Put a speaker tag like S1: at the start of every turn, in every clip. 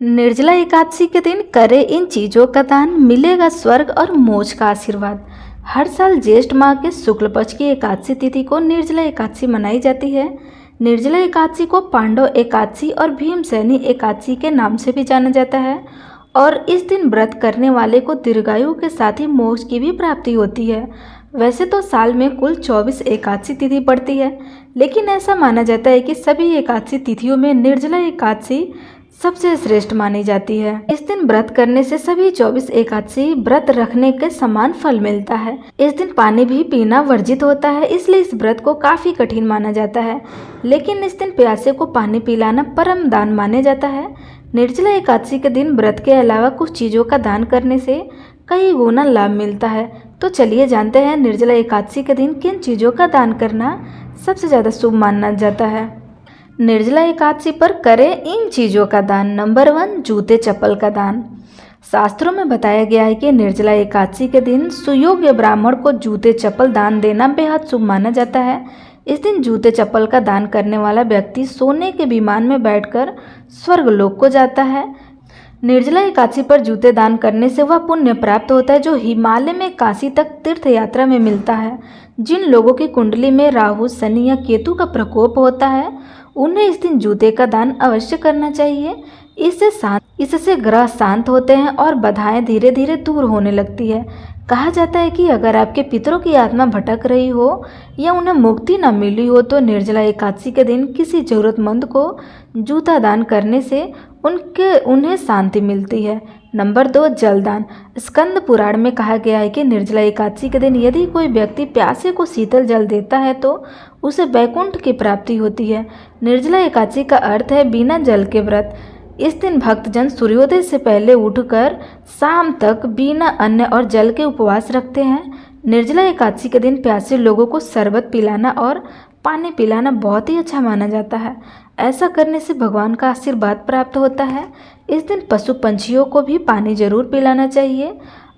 S1: निर्जला एकादशी के दिन करें इन चीज़ों का दान, मिलेगा स्वर्ग और मोक्ष का आशीर्वाद। हर साल ज्येष्ठ माह के शुक्ल पक्ष की एकादशी तिथि को निर्जला एकादशी मनाई जाती है। निर्जला एकादशी को पांडव एकादशी और भीमसेनी एकादशी के नाम से भी जाना जाता है और इस दिन व्रत करने वाले को दीर्घायु के साथ ही मोक्ष की भी प्राप्ति होती है। वैसे तो साल में कुल 24 एकादशी तिथि पड़ती है, लेकिन ऐसा माना जाता है कि सभी एकादशी तिथियों में निर्जला एकादशी सबसे श्रेष्ठ मानी जाती है। इस दिन व्रत करने से सभी 24 एकादशी व्रत रखने के समान फल मिलता है। इस दिन पानी भी पीना वर्जित होता है, इसलिए इस व्रत को काफी कठिन माना जाता है, लेकिन इस दिन प्यासे को पानी पिलाना परम दान माने जाता है। निर्जला एकादशी के दिन व्रत के अलावा कुछ चीजों का दान करने से कई गुना लाभ मिलता है। तो चलिए जानते हैं निर्जला एकादशी के दिन किन चीजों का दान करना सबसे ज्यादा शुभ माना जाता है। निर्जला एकादशी पर करें इन चीज़ों का दान। नंबर 1, जूते चप्पल का दान। शास्त्रों में बताया गया है कि निर्जला एकादशी के दिन सुयोग्य ब्राह्मण को जूते चप्पल दान देना बेहद शुभ माना जाता है। इस दिन जूते चप्पल का दान करने वाला व्यक्ति सोने के विमान में बैठकर स्वर्गलोक को जाता है। निर्जला एकादशी पर जूते दान करने से वह पुण्य प्राप्त होता है जो हिमालय में काशी तक तीर्थ यात्रा में मिलता है। जिन लोगों की कुंडली में राहु, शनि या केतु का प्रकोप होता है, उन्हें इस दिन जूते का दान अवश्य करना चाहिए। इससे ग्रह शांत होते हैं और बाधाएं धीरे धीरे दूर होने लगती है। कहा जाता है कि अगर आपके पितरों की आत्मा भटक रही हो या उन्हें मुक्ति न मिली हो तो निर्जला एकादशी के दिन किसी जरूरतमंद को जूता दान करने से उन्हें शांति मिलती है। नंबर 2, जलदान। स्कंद पुराण में कहा गया है कि निर्जला एकादशी के दिन यदि कोई व्यक्ति प्यासे को शीतल जल देता है तो उसे वैकुंठ की प्राप्ति होती है। निर्जला एकादशी का अर्थ है बिना जल के व्रत। इस दिन भक्तजन सूर्योदय से पहले उठकर शाम तक बिना अन्न और जल के उपवास रखते हैं। निर्जला एकादशी के दिन प्यासे लोगों को शरबत पिलाना और पानी पिलाना बहुत ही अच्छा माना जाता है। ऐसा करने से भगवान का आशीर्वाद प्राप्त होता है। इस दिन पशु पंछियों को भी पानी जरूर पिलाना चाहिए।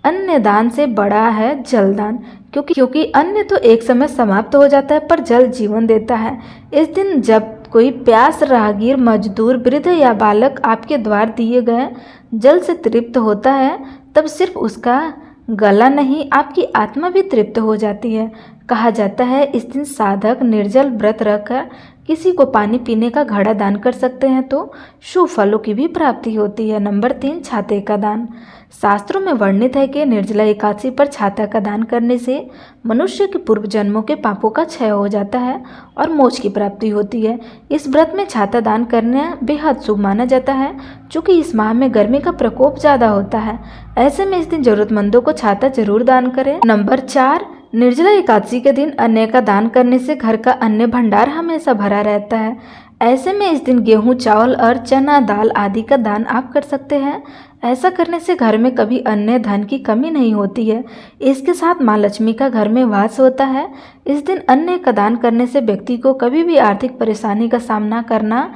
S1: अन्न दान से बड़ा है जलदान, क्योंकि अन्न तो एक समय समाप्त हो जाता है पर जल जीवन देता है। इस दिन जब कोई प्यास राहगीर, मजदूर, वृद्ध या बालक आपके द्वार दिए गए जल से तृप्त होता है, तब सिर्फ उसका गला नहीं आपकी आत्मा भी तृप्त हो जाती है। कहा जाता है इस दिन साधक निर्जल व्रत रखकर किसी को पानी पीने का घड़ा दान कर सकते हैं तो शुभ फलों की भी प्राप्ति होती है। नंबर 3, छाते का दान। शास्त्रों में वर्णित है कि निर्जला एकादशी पर छाता का दान करने से मनुष्य के पूर्व जन्मों के पापों का क्षय हो जाता है और मोक्ष की प्राप्ति होती है। इस व्रत में छाता दान करना बेहद शुभ माना जाता है, क्योंकि इस माह में गर्मी का प्रकोप ज़्यादा होता है। ऐसे में इस दिन जरूरतमंदों को छाता जरूर दान करें। नंबर 4, निर्जला एकादशी के दिन अन्न का दान करने से घर का अन्न भंडार हमेशा भरा रहता है। ऐसे में इस दिन गेहूं, चावल और चना दाल आदि का दान आप कर सकते हैं। ऐसा करने से घर में कभी अन्न धन की कमी नहीं होती है। इसके साथ माँ लक्ष्मी का घर में वास होता है। इस दिन अन्न का दान करने से व्यक्ति को कभी भी आर्थिक परेशानी का सामना करना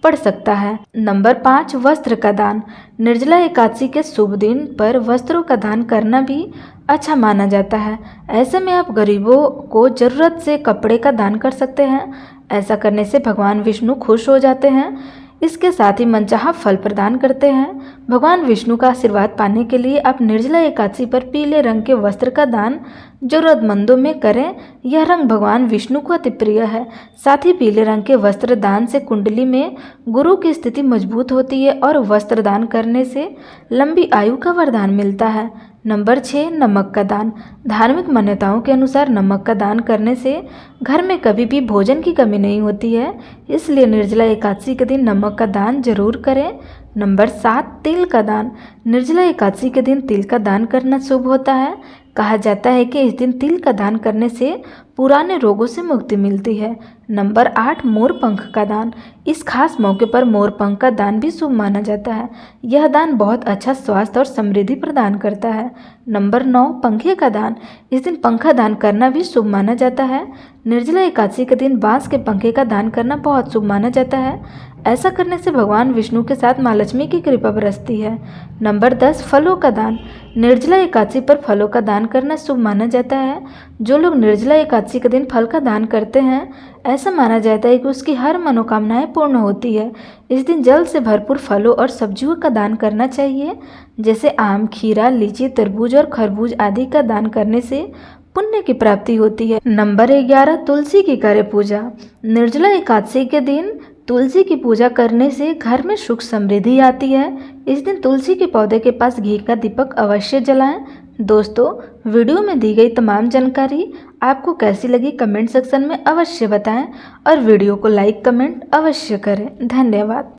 S1: पड़ सकता है। नंबर 5, वस्त्र का दान। निर्जला एकादशी के शुभ दिन पर वस्त्रों का दान करना भी अच्छा माना जाता है। ऐसे में आप गरीबों को जरूरत से कपड़े का दान कर सकते हैं। ऐसा करने से भगवान विष्णु खुश हो जाते हैं। इसके साथ ही मनचाहा फल प्रदान करते हैं। भगवान विष्णु का आशीर्वाद पाने के लिए आप निर्जला एकादशी पर पीले रंग के वस्त्र का दान जरूरतमंदों में करें। यह रंग भगवान विष्णु को अति प्रिय है। साथ ही पीले रंग के वस्त्र दान से कुंडली में गुरु की स्थिति मजबूत होती है और वस्त्र दान करने से लंबी आयु का वरदान मिलता है। नंबर 6, नमक का दान। धार्मिक मान्यताओं के अनुसार नमक का दान करने से घर में कभी भी भोजन की कमी नहीं होती है, इसलिए निर्जला एकादशी के दिन नमक का दान जरूर करें। नंबर 7, तिल का दान। निर्जला एकादशी के दिन तिल का दान करना शुभ होता है। कहा जाता है कि इस दिन तिल का दान करने से पुराने रोगों से मुक्ति मिलती है। नंबर 8, मोर पंख का दान। इस खास मौके पर मोर पंख का दान भी शुभ माना जाता है। यह दान बहुत अच्छा स्वास्थ्य और समृद्धि प्रदान करता है। नंबर 9, पंखे का दान। इस दिन पंखा दान करना भी शुभ माना जाता है। निर्जला एकादशी के दिन बांस के पंखे का दान करना बहुत शुभ माना जाता है। ऐसा करने से भगवान विष्णु के साथ माँ लक्ष्मी की कृपा बरसती है। नंबर 10, फलों का दान। निर्जला एकादशी पर फलों का दान करना शुभ माना जाता है। जो लोग निर्जला एकादशी के दिन फल का दान करते हैं, ऐसा माना जाता है कि उसकी हर मनोकामनाएं पूर्ण होती है। इस दिन जल से भरपूर फलों और सब्जियों का दान करना चाहिए, जैसे आम, खीरा, लीची, तरबूज और खरबूज आदि का दान करने से पुण्य की प्राप्ति होती है। नंबर 11, तुलसी की करें पूजा। निर्जला एकादशी के दिन तुलसी की पूजा करने से घर में सुख समृद्धि आती है। इस दिन तुलसी के पौधे के पास घी का दीपक अवश्य जलाएं। दोस्तों, वीडियो में दी गई तमाम जानकारी आपको कैसी लगी कमेंट सेक्शन में अवश्य बताएं और वीडियो को लाइक कमेंट अवश्य करें। धन्यवाद।